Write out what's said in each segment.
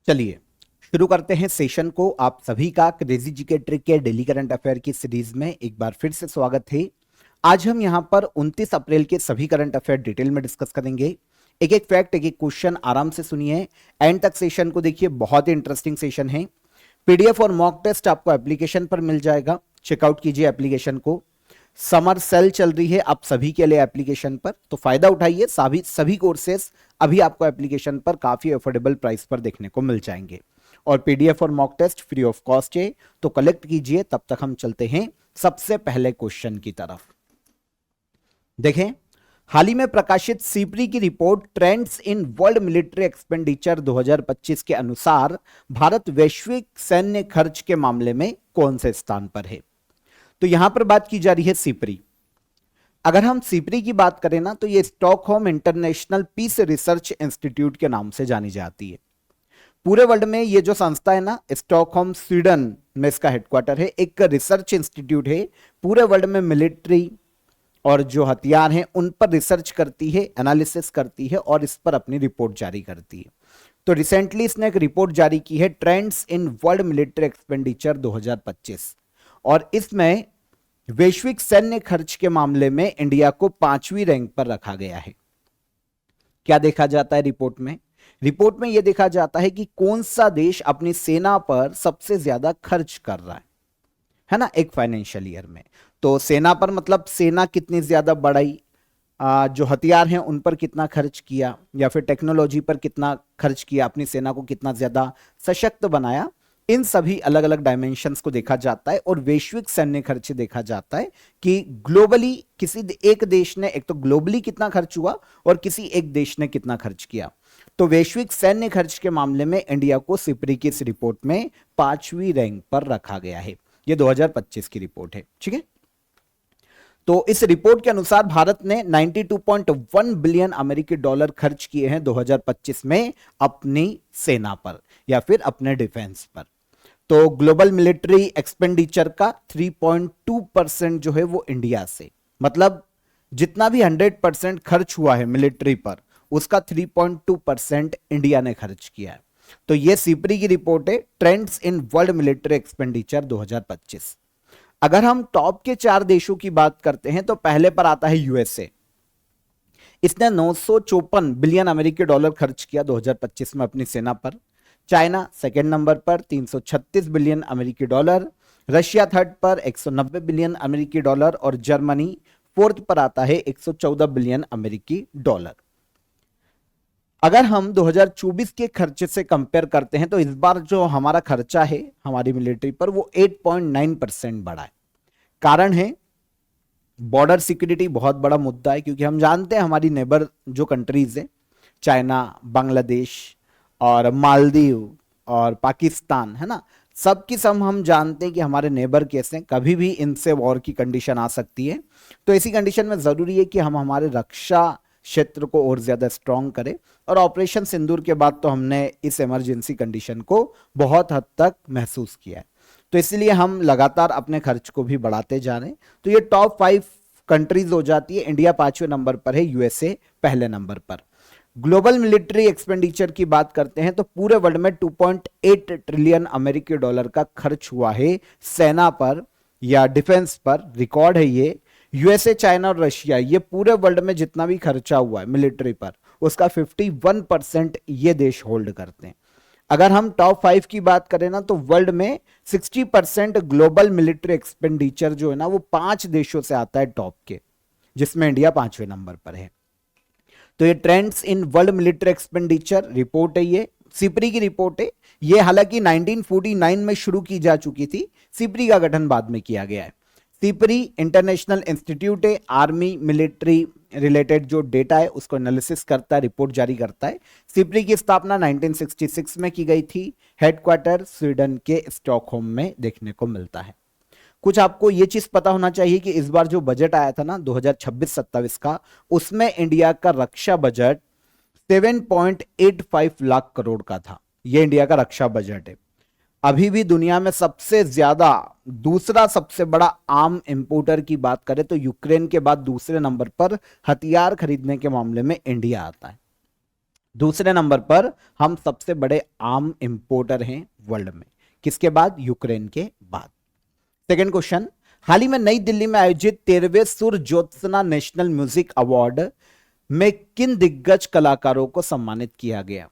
चलिए शुरू करते हैं सेशन को। आप सभी का क्रेजी जीके ट्रिक के डेली करंट अफेयर की सीरीज में एक बार फिर से स्वागत है। आज हम यहां पर 29 अप्रैल के सभी करंट अफेयर डिटेल में डिस्कस करेंगे। एक एक फैक्ट, एक एक क्वेश्चन आराम से सुनिए, एंड तक सेशन को देखिए, बहुत ही इंटरेस्टिंग सेशन है। पीडीएफ और मॉक टेस्ट आपको एप्लीकेशन पर मिल जाएगा, चेकआउट कीजिए एप्लीकेशन को। समर सेल चल रही है आप सभी के लिए एप्लीकेशन पर, तो फायदा उठाइए। सभी कोर्सेस अभी आपको एप्लीकेशन पर काफी अफोर्डेबल प्राइस पर देखने को मिल जाएंगे, और पीडीएफ और mock test free of cost है, तो कलेक्ट कीजिए। तब तक हम चलते हैं सबसे पहले क्वेश्चन की तरफ। देखें, हाल ही में प्रकाशित सीप्री की report trends in world military expenditure 2025 के अनुसार भारत वैश्विक सैन्य खर्च के मामले में कौन से स्थान पर है। तो यहां पर बात की जा रही है सीप्री। अगर हम सीप्री की बात करें ना, तो ये Stockholm international peace research institute के नाम से जानी जाती है। पूरे वर्ल्ड में ये जो संस्था है ना, स्टॉकहोम स्वीडन में इसका हेडक्वार्टर है, एक रिसर्च इंस्टीट्यूट है। पूरे वर्ल्ड में मिलिट्री और जो हथियार हैं उन पर रिसर्च करती है, एनालिसिस करती है और इस पर अपनी रिपोर्ट जारी करती है। तो रिसेंटली इसने एक रिपोर्ट जारी की है, trends in world military expenditure 2025, और इसमें वैश्विक सैन्य खर्च के मामले में इंडिया को 5वीं रैंक पर रखा गया है। क्या देखा जाता है रिपोर्ट में? रिपोर्ट में यह देखा जाता है कि कौन सा देश अपनी सेना पर सबसे ज्यादा खर्च कर रहा है ना, एक फाइनेंशियल ईयर में। तो सेना पर मतलब सेना कितनी ज्यादा बढ़ाई, जो हथियार हैं उन पर कितना खर्च किया, या फिर टेक्नोलॉजी पर कितना खर्च किया, अपनी सेना को कितना ज्यादा सशक्त बनाया। इन सभी अलग अलग डायमेंशंस को देखा जाता है, और वैश्विक सैन्य खर्च देखा जाता है कि ग्लोबली किसी एक देश ने, एक तो ग्लोबली कितना खर्च हुआ और किसी एक देश ने कितना खर्च किया। तो वैश्विक सैन्य खर्च के मामले में इंडिया को सिप्री की इस रिपोर्ट में 5वीं रैंक पर रखा गया है। यह 2025 की रिपोर्ट है, ठीक है। तो इस रिपोर्ट के अनुसार भारत ने 92.1 बिलियन अमेरिकी डॉलर खर्च किए हैं 2025 में अपनी सेना पर या फिर अपने डिफेंस पर। तो ग्लोबल मिलिट्री एक्सपेंडिचर का 3.2% जो है वो इंडिया से, मतलब जितना भी 100% खर्च हुआ है मिलिट्री पर, उसका 3.2% इंडिया ने खर्च किया है। तो ये सीप्री की रिपोर्ट है, trends in world military expenditure 2025। अगर हम टॉप के 4 देशों की बात करते हैं तो पहले पर आता है यूएसए। इसने 954 बिलियन अमेरिकी डॉलर खर्च किया 2025 में अपनी सेना पर। चाइना सेकेंड नंबर पर 336 बिलियन अमेरिकी डॉलर। रशिया थर्ड पर 190 बिलियन अमेरिकी डॉलर, और जर्मनी फोर्थ पर आता है 114 बिलियन अमेरिकी डॉलर। अगर हम 2024 के खर्चे से कंपेयर करते हैं तो इस बार जो हमारा खर्चा है हमारी मिलिट्री पर वो 8.9% बढ़ा है। कारण है बॉर्डर सिक्योरिटी, बहुत बड़ा मुद्दा है, क्योंकि हम जानते हैं हमारी नेबर जो कंट्रीज है, चाइना, बांग्लादेश और मालदीव और पाकिस्तान, है ना, सब की सब हम जानते हैं कि हमारे नेबर कैसे, कभी भी इनसे वॉर की कंडीशन आ सकती है। तो ऐसी कंडीशन में जरूरी है कि हम हमारे रक्षा क्षेत्र को और ज्यादा स्ट्रांग करें, और ऑपरेशन सिंदूर के बाद तो हमने इस इमरजेंसी कंडीशन को बहुत हद तक महसूस किया है। तो इसलिए हम लगातार अपने खर्च को भी बढ़ाते जा रहे हैं। तो ये टॉप 5 कंट्रीज हो जाती है। इंडिया 5वें नंबर पर है, यूएसए पहले नंबर पर। ग्लोबल मिलिट्री एक्सपेंडिचर की बात करते हैं तो पूरे वर्ल्ड में 2.8 ट्रिलियन अमेरिकी डॉलर का खर्च हुआ है सेना पर या डिफेंस पर, रिकॉर्ड है ये। यूएसए, चाइना और रशिया, ये पूरे वर्ल्ड में जितना भी खर्चा हुआ है मिलिट्री पर, उसका 51% ये देश होल्ड करते हैं। अगर हम टॉप 5 की बात करें ना, तो वर्ल्ड में 60% ग्लोबल मिलिट्री एक्सपेंडिचर जो है ना, वो 5 देशों से आता है टॉप के, जिसमें इंडिया 5वें नंबर पर है। तो ये trends in world military expenditure report है, ये सिप्री की रिपोर्ट है। ये हालांकि 1949 में शुरू की जा चुकी थी, सिप्री का गठन बाद में किया गया है। सिप्री इंटरनेशनल इंस्टीट्यूट है, आर्मी मिलिट्री रिलेटेड जो डेटा है उसको एनालिसिस करता है, रिपोर्ट जारी करता है। सिप्री की स्थापना 1966 में की गई थी। हेडक्वार्टर स्वीडन के स्टॉकहोम में देखने को मिलता है। कुछ आपको ये चीज पता होना चाहिए कि इस बार जो बजट आया था ना 2026-27 का, उसमें इंडिया का रक्षा बजट 7.85 लाख करोड़ का था। ये इंडिया का रक्षा बजट है। अभी भी दुनिया में सबसे ज्यादा, दूसरा सबसे बड़ा आर्म इंपोर्टर की बात करें तो यूक्रेन के बाद दूसरे नंबर पर हथियार खरीदने के मामले में इंडिया आता है। दूसरे नंबर पर हम सबसे बड़े आम इंपोर्टर हैं वर्ल्ड में, किसके बाद? यूक्रेन के बाद। सेकंड क्वेश्चन, हाल ही में नई दिल्ली में आयोजित 13वें सुर ज्योत्सना नेशनल म्यूजिक अवार्ड में किन दिग्गज कलाकारों को सम्मानित किया गया?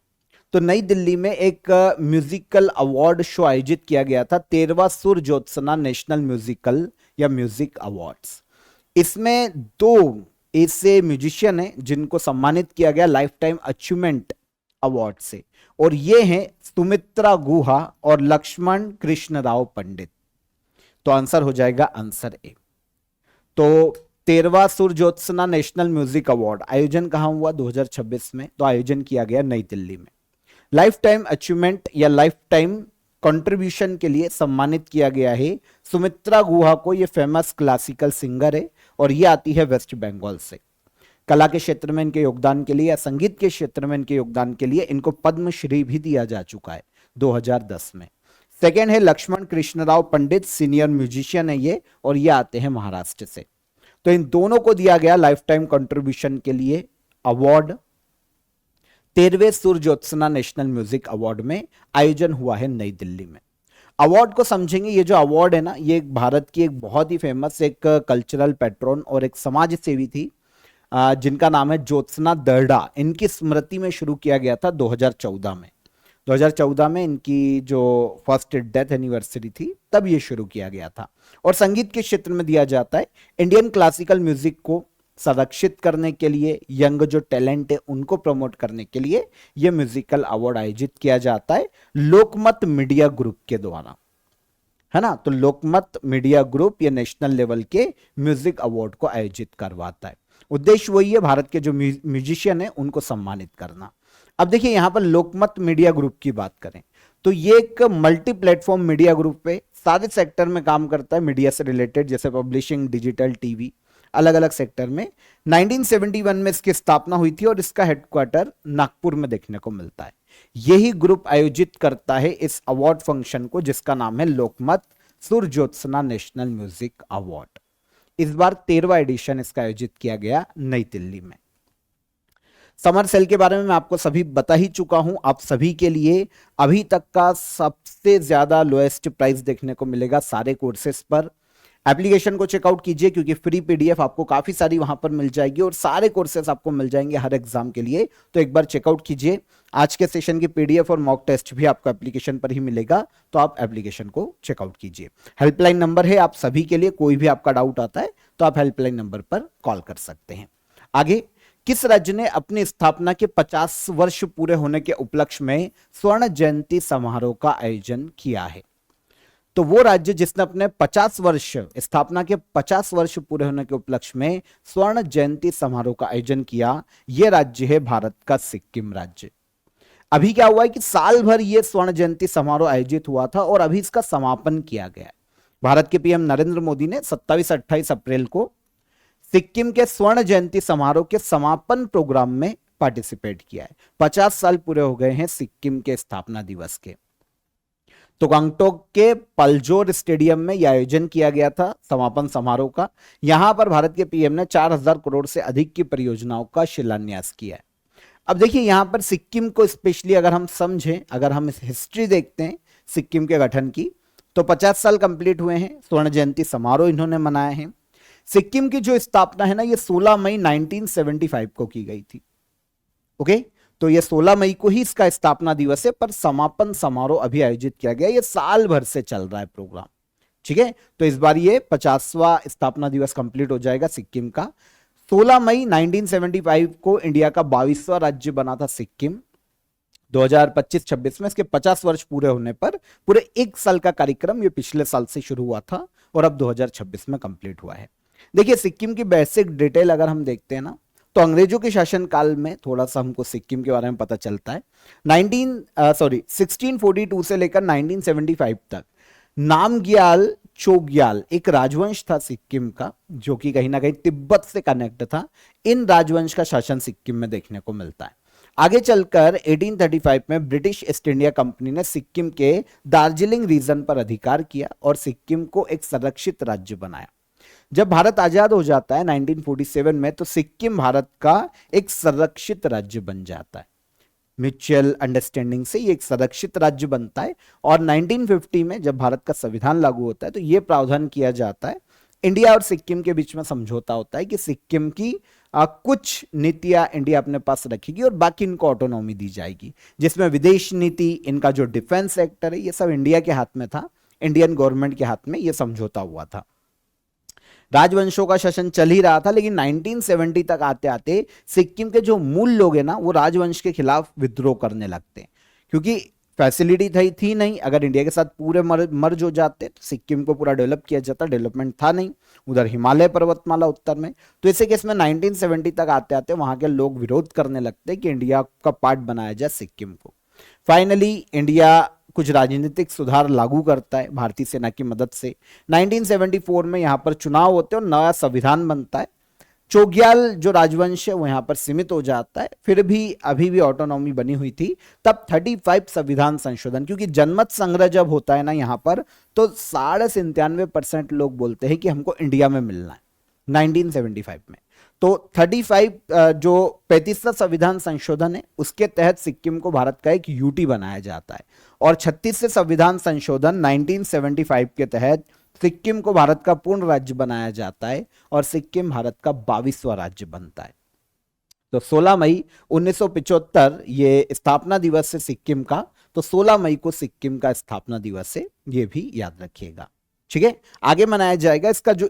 तो नई दिल्ली में एक म्यूजिकल अवार्ड शो आयोजित किया गया था, 13वां सुर ज्योत्सना नेशनल म्यूजिकल या म्यूजिक अवार्ड्स। इसमें दो ऐसे म्यूजिशियन हैं जिनको सम्मानित किया गया लाइफ टाइम अचीवमेंट अवार्ड से, और ये हैं सुमित्रा गुहा और लक्ष्मण कृष्ण राव पंडित। तो आंसर हो जाएगा आंसर ए। तो 13वां सुर ज्योत्सना नेशनल म्यूजिक अवार्ड आयोजन कहां हुआ? 2026 में। तो आयोजन किया गया नई दिल्ली में। लाइफ टाइम अचीवमेंट या लाइफ टाइम कंट्रीब्यूशन के लिए सम्मानित किया गया है सुमित्रा गुहा को। ये फेमस क्लासिकल सिंगर है और ये आती है वेस्ट बंगाल से। कला के क्षेत्र में इनके योगदान के लिए या संगीत के क्षेत्र में इनके योगदान के लिए इनको पद्मश्री भी दिया जा चुका है 2010 में। सेकेंड है लक्ष्मण कृष्ण राव पंडित, सीनियर म्यूजिशियन है ये, और ये आते हैं महाराष्ट्र से। तो इन दोनों को दिया गया लाइफ टाइम कंट्रीब्यूशन के लिए अवार्ड। 13वें सुर ज्योत्सना नेशनल म्यूजिक अवार्ड में आयोजन हुआ है नई दिल्ली में। अवार्ड को समझेंगे, ये जो अवार्ड है ना, ये एक भारत की एक बहुत ही फेमस एक कल्चरल पैट्रन और एक समाज सेवी थी जिनका नाम है ज्योत्सना दर्डा। इनकी स्मृति में शुरू किया गया था 2014 में। 2014 में इनकी जो फर्स्ट डेथ एनिवर्सरी थी तब ये शुरू किया गया था। और संगीत के क्षेत्र में दिया जाता है। इंडियन क्लासिकल म्यूजिक को संरक्षित करने के लिए, यंग जो टैलेंट है उनको प्रमोट करने के लिए यह म्यूजिकल अवार्ड आयोजित किया जाता है लोकमत मीडिया ग्रुप के द्वारा, है ना। तो लोकमत मीडिया ग्रुप ये नेशनल लेवल के म्यूजिक अवार्ड को आयोजित करवाता है। उद्देश्य वही है, भारत के जो म्यूजिशियन है उनको सम्मानित करना। अब देखिए यहां पर लोकमत मीडिया ग्रुप की बात करें तो ये एक मल्टी प्लेटफॉर्म मीडिया ग्रुप है, सारे सेक्टर में काम करता है मीडिया से रिलेटेड, जैसे पब्लिशिंग, डिजिटल, टीवी, अलग अलग सेक्टर में। 1971 में इसकी स्थापना हुई थी और इसका हेडक्वार्टर नागपुर में देखने को मिलता है। यही ग्रुप आयोजित करता है इस अवार्ड फंक्शन को जिसका नाम है लोकमत सुर ज्योत्सना नेशनल म्यूजिक अवार्ड। इस बार 13वां एडिशन इसका आयोजित किया गया नई दिल्ली में। समर सेल के बारे में मैं आपको सभी बता ही चुका हूं। आप सभी के लिए अभी तक का सबसे ज्यादा लोएस्ट प्राइस देखने को मिलेगा सारे कोर्सेज पर। एप्लीकेशन को चेकआउट कीजिए क्योंकि फ्री पीडीएफ आपको काफी सारी वहां पर मिल जाएगी और सारे कोर्सेज आपको मिल जाएंगे हर एग्जाम के लिए। तो एक बार चेकआउट कीजिए। आज के सेशन की पीडीएफ और मॉक टेस्ट भी आपको एप्लीकेशन पर ही मिलेगा, तो आप एप्लीकेशन को चेकआउट कीजिए। हेल्पलाइन नंबर है आप सभी के लिए, कोई भी आपका डाउट आता है तो आप हेल्पलाइन नंबर पर कॉल कर सकते हैं। आगे, किस राज्य ने अपनी स्थापना के 50 वर्ष पूरे होने के उपलक्ष्य में स्वर्ण जयंती समारोह का आयोजन किया है? तो वो राज्य जिसने अपने 50 वर्ष स्थापना के 50 वर्ष पूरे होने के उपलक्ष्य में स्वर्ण जयंती समारोह का आयोजन किया, यह राज्य है भारत का सिक्किम राज्य। अभी क्या हुआ है कि साल भर यह स्वर्ण जयंती समारोह आयोजित हुआ था और अभी इसका समापन किया गया। भारत के पीएम नरेंद्र मोदी ने 27-28 अप्रैल को सिक्किम के स्वर्ण जयंती समारोह के समापन प्रोग्राम में पार्टिसिपेट किया है। 50 साल पूरे हो गए हैं सिक्किम के स्थापना दिवस के। तो गंगटोक के पलजोर स्टेडियम में यह आयोजन किया गया था समापन समारोह का। यहां पर भारत के पीएम ने 4000 करोड़ से अधिक की परियोजनाओं का शिलान्यास किया है। अब देखिए यहां पर सिक्किम को स्पेशली अगर हम समझें, अगर हम हिस्ट्री देखते हैं सिक्किम के गठन की, तो 50 साल कंप्लीट हुए हैं, स्वर्ण जयंती समारोह इन्होंने मनाए हैं। सिक्किम की जो स्थापना है ना, ये 16 मई 1975 को की गई थी। ओके, तो ये 16 मई को ही इसका स्थापना दिवस है, पर समापन समारोह अभी आयोजित किया गया। ये साल भर से चल रहा है प्रोग्राम, ठीक है। तो इस बार ये 50वां स्थापना दिवस कंप्लीट हो जाएगा सिक्किम का। 16 मई 1975 को इंडिया का 22वां राज्य बना था सिक्किम। 2025-26 में इसके 50 वर्ष पूरे होने पर पूरे एक साल का कार्यक्रम ये पिछले साल से शुरू हुआ था और अब 2026 में कंप्लीट हुआ है। देखिए सिक्किम की बेसिक डिटेल अगर हम देखते हैं ना, तो अंग्रेजों के शासन काल में थोड़ा सा हमको सिक्किम के बारे में पता चलता है। 1642 से लेकर 1975 तक नामग्याल चोग्याल एक राजवंश था सिक्किम का, जो कि कहीं ना कहीं तिब्बत से कनेक्ट था। इन राजवंश का शासन सिक्किम में देखने को मिलता है। आगे चलकर 1835 में ब्रिटिश ईस्ट इंडिया कंपनी ने सिक्किम के दार्जिलिंग रीजन पर अधिकार किया और सिक्किम को एक संरक्षित राज्य बनाया। जब भारत आजाद हो जाता है 1947 में, तो सिक्किम भारत का एक संरक्षित राज्य बन जाता है, म्यूचुअल अंडरस्टैंडिंग से ये एक संरक्षित राज्य बनता है। और 1950 में जब भारत का संविधान लागू होता है तो ये प्रावधान किया जाता है, इंडिया और सिक्किम के बीच में समझौता होता है कि सिक्किम की कुछ नीतियां इंडिया अपने पास रखेगी और बाकी इनको ऑटोनॉमी दी जाएगी, जिसमें विदेश नीति, इनका जो डिफेंस सेक्टर है, ये सब इंडिया के हाथ में था, इंडियन गवर्नमेंट के हाथ में ये समझौता हुआ था। राजवंशों का शासन चल ही रहा था, लेकिन 1970 तक आते आते सिक्किम के जो मूल लोग हैं ना, वो राजवंश के खिलाफ विद्रोह करने लगते हैं, क्योंकि फैसिलिटी थी नहीं। अगर इंडिया के साथ पूरे मर्ज हो जाते तो सिक्किम को पूरा डेवलप किया जाता, डेवलपमेंट था नहीं, उधर हिमालय पर्वतमाला उत्तर में। तो इसी केस में 1970 तक आते आते वहां के लोग विरोध करने लगते कि इंडिया का पार्ट बनाया जाए सिक्किम को। फाइनली इंडिया कुछ राजनीतिक सुधार लागू करता है भारतीय सेना की मदद से। 1974 में यहां पर चुनाव होते हैं और नया संविधान बनता है। चोग्याल जो राजवंश है वो यहां पर सीमित हो जाता है, फिर भी अभी भी ऑटोनॉमी बनी हुई थी। तब 35 संविधान संशोधन, क्योंकि जनमत संग्रह जब होता है ना यहां पर, तो 97.5% लोग बोलते हैं कि हमको इंडिया में मिलना है 1975 में। तो 35 जो 35वां संविधान संशोधन है उसके तहत सिक्किम को भारत का एक यूटी बनाया जाता है। और 36वें संविधान संशोधन 1975 के तहत सिक्किम को भारत का पूर्ण राज्य बनाया जाता है और सिक्किम भारत का 22वां राज्य बनता है। तो 16 मई 1975 ये स्थापना दिवस है सिक्किम का, तो 16 मई को सिक्किम का स्थापना दिवस है, ये भी याद रखिएगा। ठीक है, आगे मनाया जाएगा इसका जो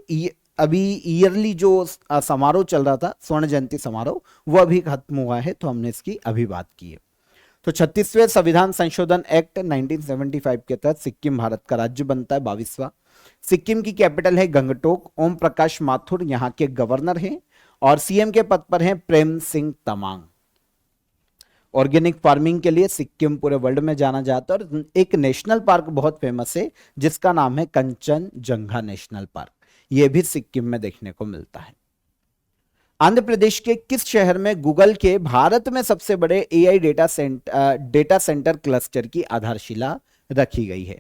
अभी ईयरली जो समारोह चल रहा था, स्वर्ण जयंती समारोह, वो अभी खत्म हुआ है, तो हमने इसकी अभी बात की है। तो 36वें संविधान संशोधन एक्ट 1975 के तहत सिक्किम भारत का राज्य बनता है, 22वां। सिक्किम की कैपिटल है गंगटोक। ओम प्रकाश माथुर यहाँ के गवर्नर हैं और सीएम के पद पर हैं प्रेम सिंह तमांग। ऑर्गेनिक फार्मिंग के लिए सिक्किम पूरे वर्ल्ड में जाना जाता है और एक नेशनल पार्क बहुत फेमस है जिसका नाम है कंचनजंगा नेशनल पार्क, यह भी सिक्किम में देखने को मिलता है। आंध्र प्रदेश के किस शहर में गूगल के भारत में सबसे बड़े एआई डेटा सेंटर क्लस्टर की आधारशिला रखी गई है?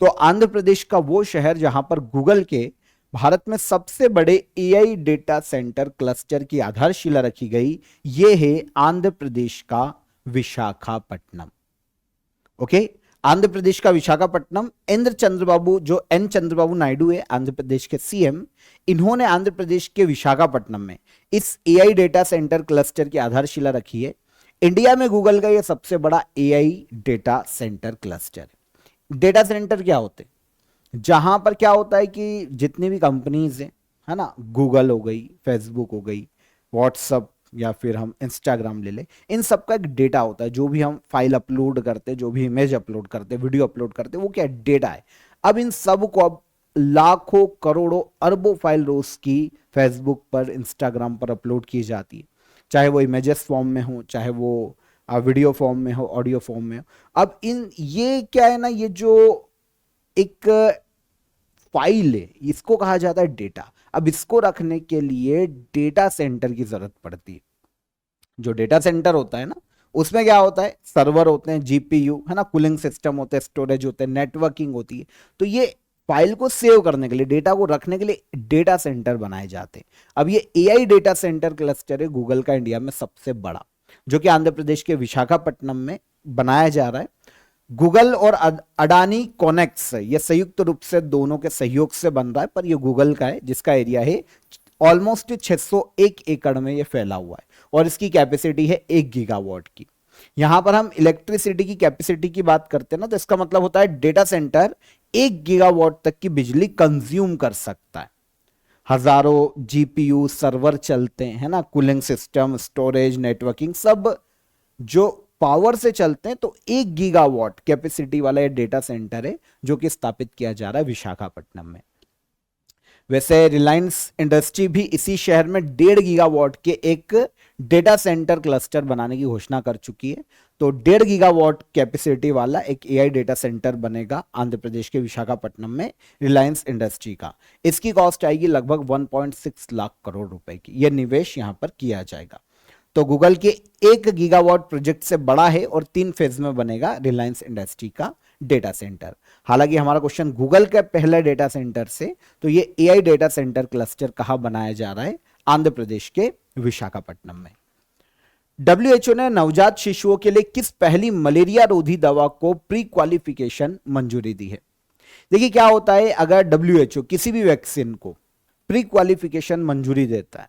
तो आंध्र प्रदेश का वो शहर जहां पर गूगल के भारत में सबसे बड़े एआई डेटा सेंटर क्लस्टर की आधारशिला रखी गई, ये है आंध्र प्रदेश का विशाखापट्टनम। ओके, आंध्र प्रदेश का विशाखापट्टनम। इंद्र चंद्रबाबू, जो एन चंद्रबाबू नायडू है आंध्र प्रदेश के सीएम, इन्होंने आंध्र प्रदेश के विशाखापट्टनम में इस एआई डेटा सेंटर क्लस्टर की आधारशिला रखी है। इंडिया में गूगल का यह सबसे बड़ा एआई डेटा सेंटर क्लस्टर है। डेटा सेंटर क्या होते हैं? जहां पर क्या होता है कि जितनी भी कंपनीज है ना, गूगल हो गई, फेसबुक हो गई, व्हाट्सअप या फिर हम इंस्टाग्राम ले लें, इन सब का एक डेटा होता है। जो भी हम फाइल अपलोड करते, जो भी इमेज अपलोड करते, वीडियो अपलोड करते, वो क्या डेटा है। अब इन सब को अब लाखों करोड़ों अरबों फाइल रोज की फेसबुक पर, इंस्टाग्राम पर अपलोड की जाती है, चाहे वो इमेजेस फॉर्म में हो, चाहे वो वीडियो फॉर्म में हो, ऑडियो फॉर्म में हो। अब ये क्या है ना, ये जो एक फाइल है इसको कहा जाता है डेटा। अब इसको रखने के लिए डेटा सेंटर की जरूरत पड़ती है। जो डेटा सेंटर होता है ना, उसमें क्या होता है, सर्वर होते हैं, जीपीयू है ना, कूलिंग सिस्टम होते हैं, स्टोरेज होते हैं, नेटवर्किंग होती है। तो ये फाइल को सेव करने के लिए, डेटा को रखने के लिए डेटा सेंटर बनाए जाते हैं। अब ये एआई डेटा सेंटर क्लस्टर है गूगल का इंडिया में सबसे बड़ा, जो कि आंध्र प्रदेश के विशाखापट्टनम में बनाया जा रहा है। गूगल और अडानी कॉनेक्स, ये संयुक्त रूप से दोनों के सहयोग से बन रहा है, पर ये गूगल का है, जिसका एरिया है ऑलमोस्ट 601 एकड़ में ये फैला हुआ है और इसकी कैपेसिटी है 1 गीगावाट की। यहां पर हम इलेक्ट्रिसिटी की कैपेसिटी की बात करते हैं ना, तो इसका मतलब होता है डेटा सेंटर 1 गीगावाट तक की बिजली कंज्यूम कर सकता है। हजारों जीपीयू सर्वर चलते हैं, है ना, कूलिंग सिस्टम, स्टोरेज, नेटवर्किंग, सब जो पावर से चलते हैं। तो 1 गीगावाट कैपेसिटी वाला ये डेटा सेंटर है जो कि स्थापित किया जा रहा है विशाखापट्टनम में। वैसे रिलायंस इंडस्ट्री भी इसी शहर में 1.5 गीगावाट के एक डेटा सेंटर क्लस्टर बनाने की घोषणा कर चुकी है। तो 1.5 गीगावाट कैपेसिटी वाला एक एआई डेटा सेंटर बनेगा आंध्र प्रदेश के विशाखापट्टनम में, रिलायंस इंडस्ट्री का। इसकी कॉस्ट आएगी लगभग 1.6 लाख करोड़ रुपए की। यह निवेश यहां पर किया जाएगा। तो गूगल के 1 गीगावाट प्रोजेक्ट से बड़ा है और 3 फेज में बनेगा रिलायंस इंडस्ट्री का डेटा सेंटर। हालांकि हमारा क्वेश्चन गूगल के पहले डेटा सेंटर से, तो ये एआई डेटा सेंटर क्लस्टर कहां बनाया जा रहा है? आंध्र प्रदेश के विशाखापट्टनम में। डब्ल्यूएचओ ने नवजात शिशुओं के लिए किस पहली मलेरिया रोधी दवा को प्री क्वालिफिकेशन मंजूरी दी है? देखिए क्या होता है, अगर डब्ल्यूएचओ किसी भी वैक्सीन को प्री क्वालिफिकेशन मंजूरी देता है,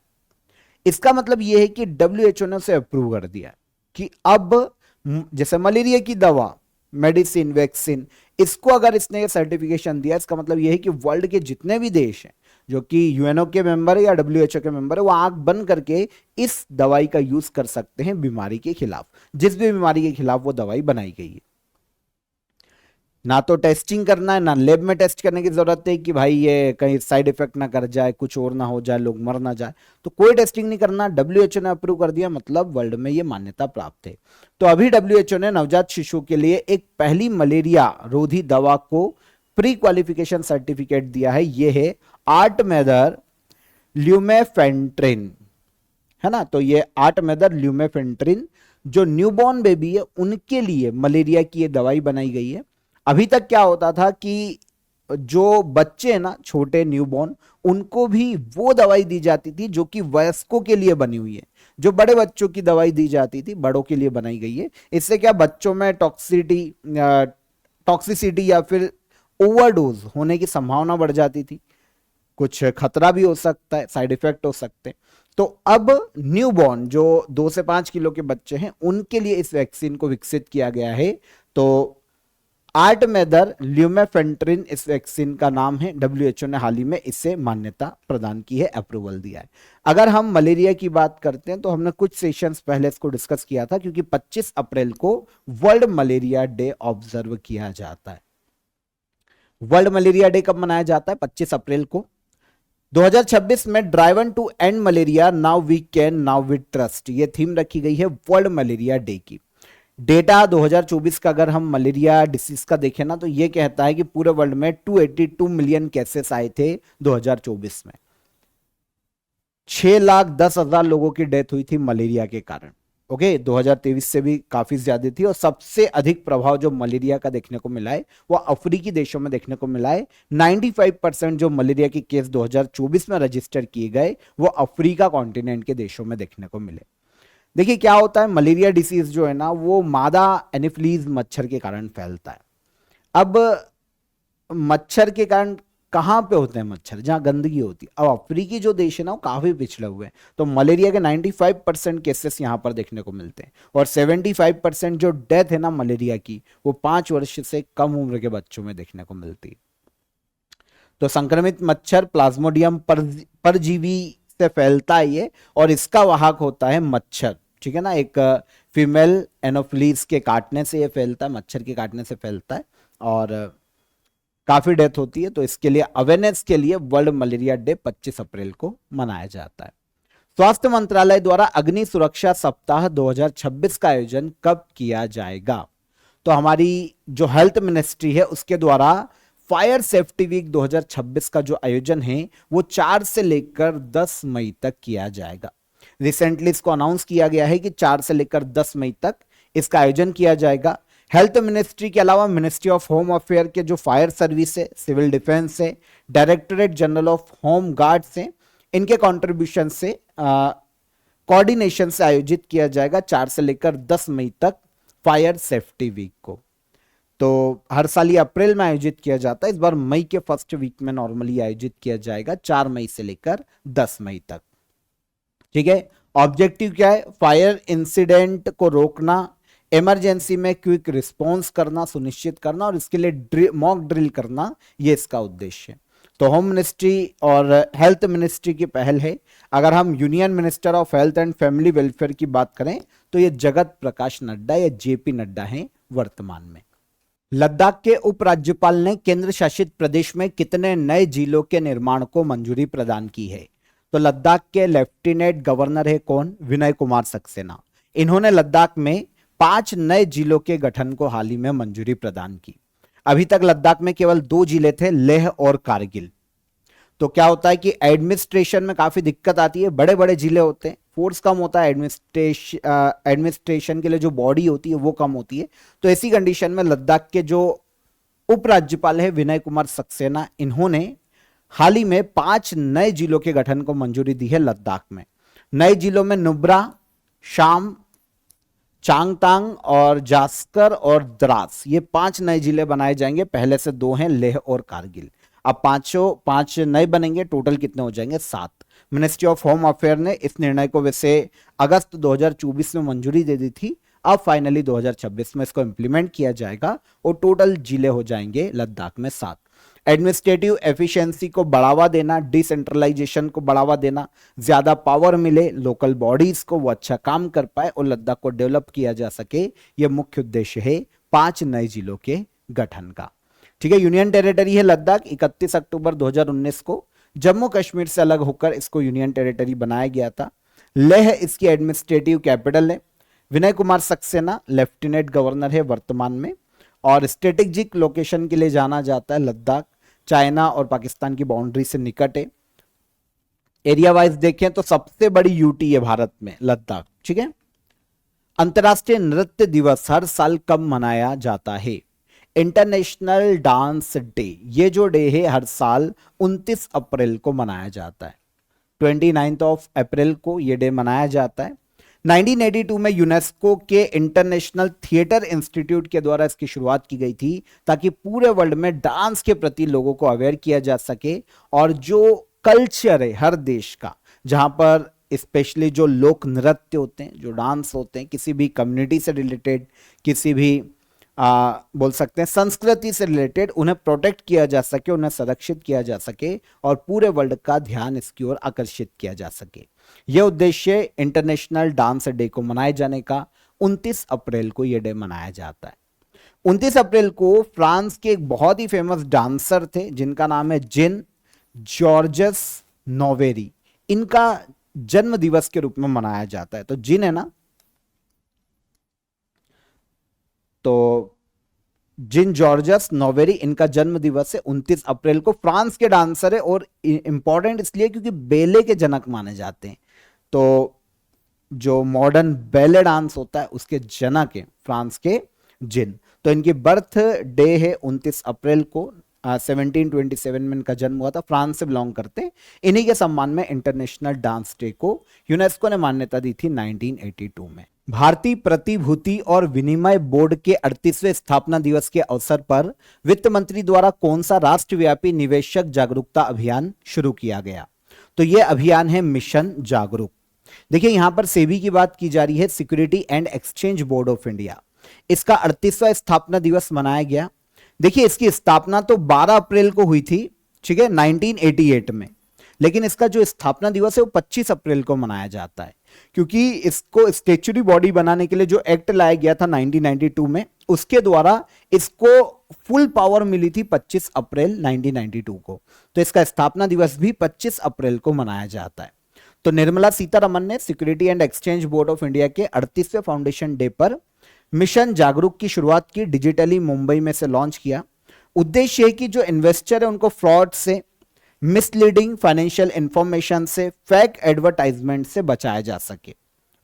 इसका मतलब यह है कि डब्ल्यूएचओ ने उसे अप्रूव कर दिया कि अब जैसे मलेरिया की दवा, मेडिसिन, वैक्सीन, इसको अगर इसने सर्टिफिकेशन दिया, इसका मतलब यह है कि वर्ल्ड के जितने भी देश हैं जो कि यूएनओ के मेंबर है या डब्ल्यूएचओ के मेंबर है, वो आंख बंद करके इस दवाई का यूज कर सकते हैं बीमारी के खिलाफ, जिस भी बीमारी के खिलाफ वो दवाई बनाई गई है। ना तो टेस्टिंग करना है, ना लैब में टेस्ट करने की जरूरत है कि भाई ये कहीं साइड इफेक्ट ना कर जाए, कुछ और ना हो जाए, लोग मर ना जाए, तो कोई टेस्टिंग नहीं करना, डब्ल्यूएचओ ने अप्रूव कर दिया, मतलब वर्ल्ड में ये मान्यता प्राप्त है। तो अभी डब्ल्यूएचओ ने नवजात शिशु के लिए एक पहली मलेरिया रोधी दवा को प्री क्वालिफिकेशन सर्टिफिकेट दिया है, ये है आर्टमेदर ल्यूमेफेंट्रिन, है ना। तो ये आर्टमेदर ल्यूमेफेंट्रिन जो न्यूबॉर्न बेबी है उनके लिए मलेरिया की ये दवाई बनाई गई है। अभी तक क्या होता था कि जो बच्चे हैं ना, छोटे न्यूबॉर्न, उनको भी वो दवाई दी जाती थी जो कि वयस्कों के लिए बनी हुई है। जो बड़े बच्चों की दवाई दी जाती थी, बड़ों के लिए बनाई गई है। इससे क्या बच्चों में टॉक्सिसिटी या फिर ओवरडोज होने की संभावना बढ़ जाती थी, कुछ खतरा भी हो सकता है, साइड इफेक्ट हो सकते हैं। तो अब न्यूबॉर्न जो 2 से 5 किलो के बच्चे हैं, उनके लिए इस वैक्सीन को विकसित किया गया है। तो आर्टमेदर ल्यूमेफेंट्रिन इस वैक्सीन का नाम है। डब्ल्यूएचओ ने हाल ही में इसे मान्यता प्रदान की है, अप्रूवल दिया है। अगर हम मलेरिया की बात करते हैं तो हमने कुछ सेशंस पहले इसको डिस्कस किया था, क्योंकि 25 अप्रैल को वर्ल्ड मलेरिया डे ऑब्जर्व किया जाता है। वर्ल्ड मलेरिया डे कब मनाया जाता है? 25 अप्रैल को। 2026 में driven to end malaria, now we can, now we trust, ये थीम रखी गई है वर्ल्ड मलेरिया डे की। डेटा 2024 का अगर हम मलेरिया डिसीज का देखें ना, तो ये कहता है कि पूरे वर्ल्ड में 282 मिलियन केसेस आए थे 2024 में। 6,10,000 लोगों की डेथ हुई थी मलेरिया के कारण। ओके, 2023 से भी काफी ज्यादा थी। और सबसे अधिक प्रभाव जो मलेरिया का देखने को मिला है वो अफ्रीकी देशों में देखने को मिला है। 95% जो मलेरिया के केस 2024 में रजिस्टर किए गए वो अफ्रीका कॉन्टिनेंट के देशों में देखने को मिले। देखिए क्या होता है, मलेरिया डिसीज जो है ना, वो मादा एनोफिलीज मच्छर के कारण फैलता है। अब मच्छर के कारण कहां पे होते हैं मच्छर? जहां गंदगी होती है। अब अफ्रीकी जो देश है ना, वो काफी पिछड़े हुए हैं, तो मलेरिया के 95% केसेस यहां पर देखने को मिलते हैं। और 75% जो डेथ है ना मलेरिया की, वो 5 वर्ष से कम उम्र के बच्चों में देखने को मिलती है। तो संक्रमित मच्छर प्लाज्मोडियम परजीवी से फैलता है ये, और इसका वाहक होता है मच्छर, ठीक है ना। एक फीमेल एनोफिलीज के काटने से ये फैलता है, मच्छर के काटने से फैलता है, और काफी डेथ होती है। तो इसके लिए अवेयरनेस के लिए वर्ल्ड मलेरिया डे 25 अप्रैल को मनाया जाता है। स्वास्थ्य मंत्रालय द्वारा अग्नि सुरक्षा सप्ताह 2026 का आयोजन कब किया जाएगा? तो हमारी जो हेल्थ मिनिस्ट्री है उसके द्वारा फायर सेफ्टी वीक 2026 का जो आयोजन है वो 4 से लेकर 10 मई तक किया जाएगा। रिसेंटली इसको अनाउंस किया गया है कि 4 से लेकर 10 मई तक इसका आयोजन किया जाएगा। हेल्थ मिनिस्ट्री के अलावा मिनिस्ट्री ऑफ होम अफेयर के जो फायर सर्विस है, सिविल डिफेंस है, directorate general of home guards है, इनके कंट्रीब्यूशन से कोऑर्डिनेशन से आयोजित किया जाएगा 4 से लेकर 10 मई तक फायर सेफ्टी वीक को। तो हर साल ये अप्रैल में आयोजित किया जाता है, इस बार मई के फर्स्ट वीक में नॉर्मली आयोजित किया जाएगा 4 मई से लेकर 10 मई तक, ठीक है। ऑब्जेक्टिव क्या है? फायर इंसिडेंट को रोकना, इमरजेंसी में क्विक रिस्पॉन्स करना सुनिश्चित करना, और इसके लिए मॉक ड्रिल करना, ये इसका उद्देश्य है। तो होम मिनिस्ट्री और हेल्थ मिनिस्ट्री की पहल है। अगर हम union minister of health and family welfare की बात करें तो ये जगत प्रकाश नड्डा या जेपी नड्डा हैं वर्तमान में। लद्दाख के उपराज्यपाल ने केंद्र शासित प्रदेश में कितने नए जिलों के निर्माण को मंजूरी प्रदान की है? तो लद्दाख के लेफ्टिनेंट गवर्नर है कौन? विनय कुमार सक्सेना। इन्होंने लद्दाख में 5 नए जिलों के गठन को हाल ही में मंजूरी प्रदान की। अभी तक लद्दाख में केवल 2 जिले थे, लेह और कारगिल। तो क्या होता है कि एडमिनिस्ट्रेशन में काफी दिक्कत आती है, बड़े बड़े जिले होते हैं, फोर्स कम होता है, एडमिनिस्ट्रेशन के लिए जो बॉडी होती है वो कम होती है। तो ऐसी कंडीशन में लद्दाख के जो उपराज्यपाल है विनय कुमार सक्सेना, इन्होंने हाल ही में 5 नए जिलों के गठन को मंजूरी दी है लद्दाख में। नए जिलों में नुब्रा, शाम, चांगतांग और जास्कर और द्रास, ये 5 नए जिले बनाए जाएंगे, पहले से 2 हैं, लेह और कारगिल। अब 5 नए बनेंगे, टोटल कितने हो जाएंगे? 7। मिनिस्ट्री ऑफ होम अफेयर ने इस निर्णय को वैसे अगस्त 2024 में मंजूरी दे दी थी, अब फाइनली 2026 में इसको इंप्लीमेंट किया जाएगा और टोटल जिले हो जाएंगे लद्दाख में 7। एडमिनिस्ट्रेटिव एफिशिएंसी को बढ़ावा देना, डिसेंट्रलाइजेशन को बढ़ावा देना, ज्यादा पावर मिले लोकल बॉडीज को, वो अच्छा काम कर पाए और लद्दाख को डेवलप किया जा सके, यह मुख्य उद्देश्य है 5 नए जिलों के गठन का। ठीक है, यूनियन टेरिटरी है लद्दाख। 31 अक्टूबर 2019 को जम्मू कश्मीर से अलग होकर इसको यूनियन टेरिटरी बनाया गया था। लेह इसकी एडमिनिस्ट्रेटिव कैपिटल है। विनय कुमार सक्सेना लेफ्टिनेंट गवर्नर है वर्तमान में, और स्ट्रेटेजिक लोकेशन के लिए जाना जाता है लद्दाख, चाइना और पाकिस्तान की बाउंड्री से निकट है। एरिया वाइज देखें तो सबसे बड़ी यूटी है भारत में लद्दाख। ठीक है, अंतर्राष्ट्रीय नृत्य दिवस हर साल कब मनाया जाता है? इंटरनेशनल डांस डे, ये जो डे है हर साल 29 अप्रैल को मनाया जाता है। 29 अप्रैल को ये डे मनाया जाता है। 1982 में यूनेस्को के इंटरनेशनल थिएटर इंस्टीट्यूट के द्वारा इसकी शुरुआत की गई थी, ताकि पूरे वर्ल्ड में डांस के प्रति लोगों को अवेयर किया जा सके, और जो कल्चर है हर देश का, जहां पर स्पेशली जो लोक नृत्य होते हैं, जो डांस होते हैं, किसी भी कम्युनिटी से रिलेटेड, किसी भी बोल सकते हैं संस्कृति से रिलेटेड, उन्हें प्रोटेक्ट किया जा सके, उन्हें संरक्षित किया जा सके और पूरे वर्ल्ड का ध्यान इसकी ओर आकर्षित किया जा सके। यह उद्देश्य इंटरनेशनल डांस डे को मनाए जाने का 29 अप्रैल को यह डे मनाया जाता है। 29 अप्रैल को फ्रांस के एक बहुत ही फेमस डांसर थे जिनका नाम है जिन जॉर्जस नोवेरी, इनका जन्म दिवस के रूप में मनाया जाता है। तो जिन है ना, तो जिन जॉर्जस नोवेरी, इनका जन्म दिवस है 29 अप्रैल को। फ्रांस के डांसर है और इंपॉर्टेंट इसलिए क्योंकि बेले के जनक माने जाते हैं। तो जो मॉडर्न बेले डांस होता है उसके जनक है फ्रांस के जिन। तो इनकी बर्थ डे है 29 अप्रैल को। 1727 में इनका जन्म हुआ था, फ्रांस से बिलोंग करते हैं। इन्हीं के सम्मान में इंटरनेशनल डांस डे को यूनेस्को ने मान्यता दी थी 1982 में। भारतीय प्रतिभूति और विनिमय बोर्ड के 38वें स्थापना दिवस के अवसर पर वित्त मंत्री द्वारा कौन सा राष्ट्रव्यापी निवेशक जागरूकता अभियान शुरू किया गया? तो यह अभियान है मिशन जागरूक। देखिए यहां पर सेबी की बात की जा रही है, security and exchange board of India. इसका 38वां स्थापना दिवस मनाया गया। देखिए इसकी स्थापना तो 12 अप्रैल को हुई थी, ठीक है, 1988 में, लेकिन इसका जो स्थापना दिवस है वो 25 अप्रैल को मनाया जाता है, क्योंकि इसको स्टैच्यूटरी बॉडी बनाने के लिए जो एक्ट लाया गया था 1992 में, उसके द्वारा इसको फुल पावर मिली थी 25 अप्रैल 1992 को। तो इसका स्थापना दिवस भी 25 अप्रैल को मनाया जाता है। तो निर्मला सीतारमन ने security and exchange board of India के 38वें फाउंडेशन डे पर मिशन जागरूक की शुरुआत की, डिजिटली मुंबई में से लॉन्च किया। उद्देश्य है कि जो इन्वेस्टर है उनको फ्रॉड से, मिसलीडिंग फाइनेंशियल इंफॉर्मेशन से, फेक एडवर्टाइजमेंट से बचाया जा सके।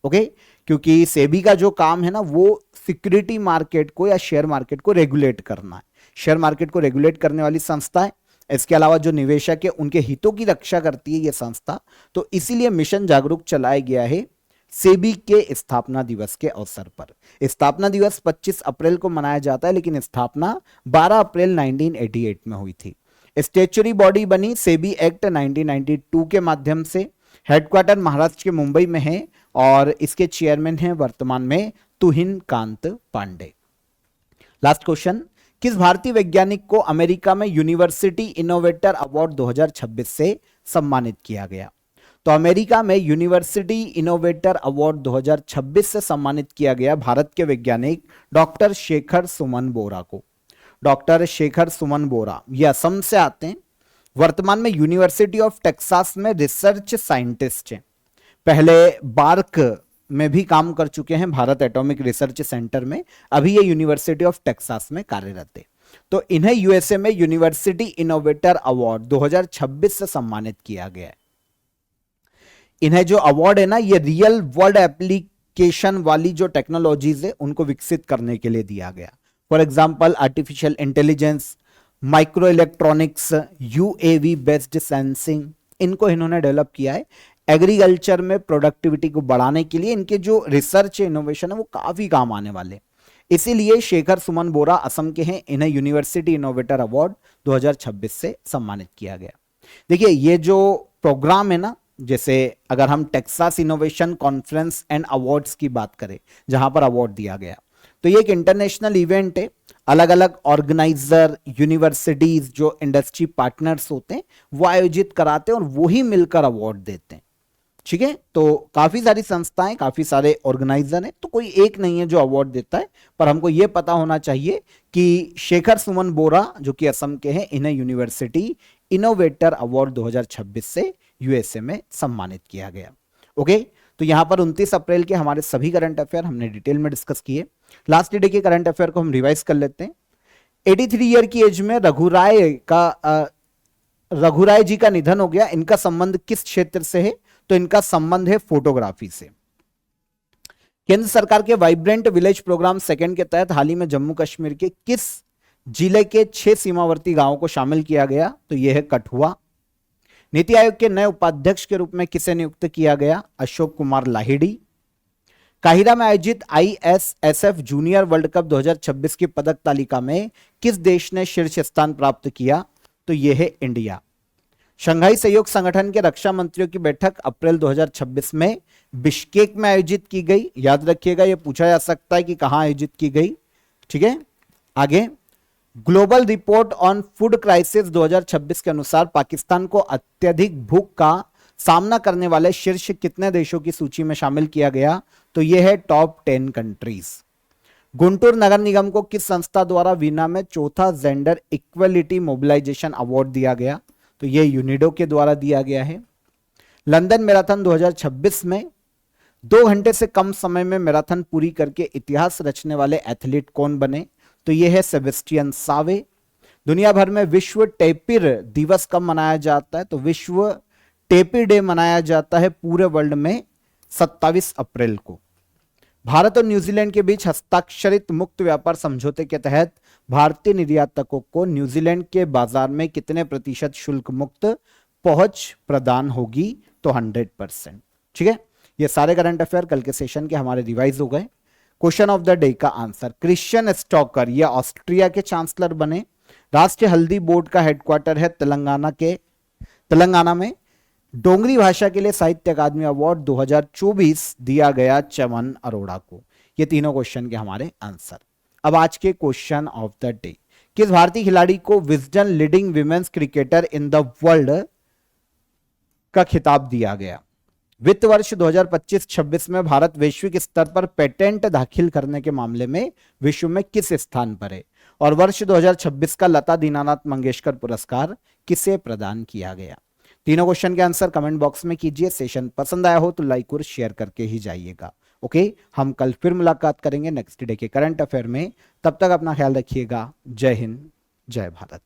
ओके, क्योंकि सेबी का जो काम है ना वो सिक्योरिटी मार्केट को या शेयर मार्केट को रेगुलेट करना है। शेयर मार्केट को रेगुलेट करने वाली संस्था है। इसके अलावा जो निवेशक है उनके हितों की रक्षा करती है ये संस्था। तो इसीलिए मिशन जागरूक चलाया गया है सेबी के स्थापना दिवस के अवसर पर। स्थापना दिवस 25 अप्रैल को मनाया जाता है, लेकिन स्थापना 12 अप्रैल 1988 में हुई थी। स्टैच्यूटरी बॉडी बनी सेबी एक्ट 1992 के माध्यम से। हेडक्वार्टर महाराष्ट्र के मुंबई में है और इसके चेयरमैन हैं वर्तमान में तुहिन कांत पांडे। लास्ट क्वेश्चन, किस भारतीय वैज्ञानिक को अमेरिका में यूनिवर्सिटी इनोवेटर अवार्ड 2026 से सम्मानित किया गया? तो अमेरिका में यूनिवर्सिटी इनोवेटर अवार्ड 2026 से सम्मानित किया गया भारत के वैज्ञानिक डॉक्टर शेखर सुमन बोरा को। डॉक्टर शेखर सुमन बोरा ये असम से आते हैं। वर्तमान में यूनिवर्सिटी ऑफ टेक्सास में रिसर्च साइंटिस्ट हैं। पहले बार्क में भी काम कर चुके हैं, भारत एटॉमिक रिसर्च सेंटर में। अभी ये यूनिवर्सिटी ऑफ टेक्सास में कार्यरत है। तो इन्हें यूएसए में यूनिवर्सिटी इनोवेटर अवार्ड 2026 से सम्मानित किया गया है। इन्हें जो अवार्ड है ना, ये रियल वर्ल्ड एप्लीकेशन वाली जो टेक्नोलॉजीज है उनको विकसित करने के लिए दिया गया। For example artificial intelligence, micro electronics, UAV based sensing, इनको इन्होंने डेवलप किया है। एग्रीकल्चर में प्रोडक्टिविटी को बढ़ाने के लिए इनके जो रिसर्च इनोवेशन है वो काफी काम आने वाले। इसीलिए शेखर सुमन बोरा असम के हैं, इन्हें यूनिवर्सिटी इनोवेटर अवार्ड 2026 से सम्मानित किया गया। देखिए ये जो प्रोग्राम है ना, जैसे अगर हम Texas innovation conference and awards की बात करें जहां पर अवार्ड दिया गया, तो ये एक इंटरनेशनल इवेंट है। अलग अलग ऑर्गेनाइजर, यूनिवर्सिटीज, जो इंडस्ट्री पार्टनर्स होते हैं वो आयोजित कराते हैं और वो ही मिलकर अवार्ड देते हैं। ठीक है, तो काफी सारी संस्थाएं, काफी सारे ऑर्गेनाइजर हैं, तो कोई एक नहीं है जो अवार्ड देता है। पर हमको यह पता होना चाहिए कि शेखर सुमन बोरा जो कि असम के हैं, इन्हें यूनिवर्सिटी इनोवेटर अवार्ड 2026 से यूएसए में सम्मानित किया गया। ओके, तो यहां पर 29 अप्रैल के हमारे सभी करंट अफेयर हमने डिटेल में डिस्कस किए। लास्ट डे के करंट अफेयर को हम रिवाइज कर लेते हैं। 83 ईयर की एज में रघुराय जी का निधन हो गया। इनका संबंध किस क्षेत्र से है? तो इनका संबंध है फोटोग्राफी से। केंद्र सरकार के वाइब्रेंट विलेज प्रोग्राम सेकंड के तहत हाल ही में जम्मू कश्मीर के किस जिले के 6 सीमावर्ती गांवों को शामिल किया गया? तो यह है कठुआ। नीति आयोग के नए उपाध्यक्ष के रूप में किसे नियुक्त किया गया? अशोक कुमार लाहिड़ी। काहिरा में आयोजित ISSF जूनियर वर्ल्ड कप 2026 की पदक तालिका में किस देश ने शीर्ष स्थान प्राप्त किया? तो यह है इंडिया। शंघाई सहयोग संगठन के रक्षा मंत्रियों की बैठक अप्रैल 2026 में बिश्केक में आयोजित की गई। याद रखिएगा, यह पूछा जा सकता है कि कहां आयोजित की गई। ठीक है, आगे global report on food crisis 2026 के अनुसार पाकिस्तान को अत्यधिक भूख का सामना करने वाले शीर्ष कितने देशों की सूची में शामिल किया गया? तो यह है टॉप 10 कंट्रीज। गुंटूर नगर निगम को किस संस्था द्वारा वीना में चौथा जेंडर इक्वलिटी मोबिलाइजेशन अवार्ड दिया गया? तो यह यूनिडो के द्वारा दिया गया है। लंदन मैराथन 2026 में 2 घंटे से कम समय में मैराथन पूरी करके इतिहास रचने वाले एथलीट कौन बने? तो यह है सेबेस्टियन सावे। दुनिया भर में विश्व टेपिर दिवस कब मनाया जाता है? तो विश्व टेपिर डे मनाया जाता है पूरे वर्ल्ड में 27 अप्रैल को। भारत और न्यूजीलैंड के बीच हस्ताक्षरित मुक्त व्यापार समझौते के तहत भारतीय निर्यातकों को न्यूजीलैंड के बाजार में कितने प्रतिशत शुल्क मुक्त पहुंच प्रदान होगी? तो 100%। ठीक है, ये सारे करंट अफेयर कल के सेशन के हमारे रिवाइज हो गए। क्वेश्चन ऑफ द डे का आंसर, क्रिश्चियन स्टॉकर ये ऑस्ट्रिया के चांसलर बने। राष्ट्रीय हल्दी बोर्ड का हेडक्वार्टर है तेलंगाना में। डोंगरी भाषा के लिए साहित्य अकादमी अवार्ड 2024 दिया गया चमन अरोड़ा को। ये तीनों क्वेश्चन के हमारे आंसर। अब आज के क्वेश्चन ऑफ द डे, किस भारतीय खिलाड़ी को Wisden leading women's cricketer in the world का खिताब दिया गया? वित्त वर्ष 2025-26 में भारत वैश्विक स्तर पर पेटेंट दाखिल करने के मामले में विश्व में किस स्थान पर है? और वर्ष 2026 का लता दीनानाथ मंगेशकर पुरस्कार किसे प्रदान किया गया? तीनों क्वेश्चन के आंसर कमेंट बॉक्स में कीजिए। सेशन पसंद आया हो तो लाइक और शेयर करके ही जाइएगा। ओके, हम कल फिर मुलाकात करेंगे नेक्स्ट डे के करंट अफेयर में। तब तक अपना ख्याल रखिएगा। जय हिंद, जय भारत।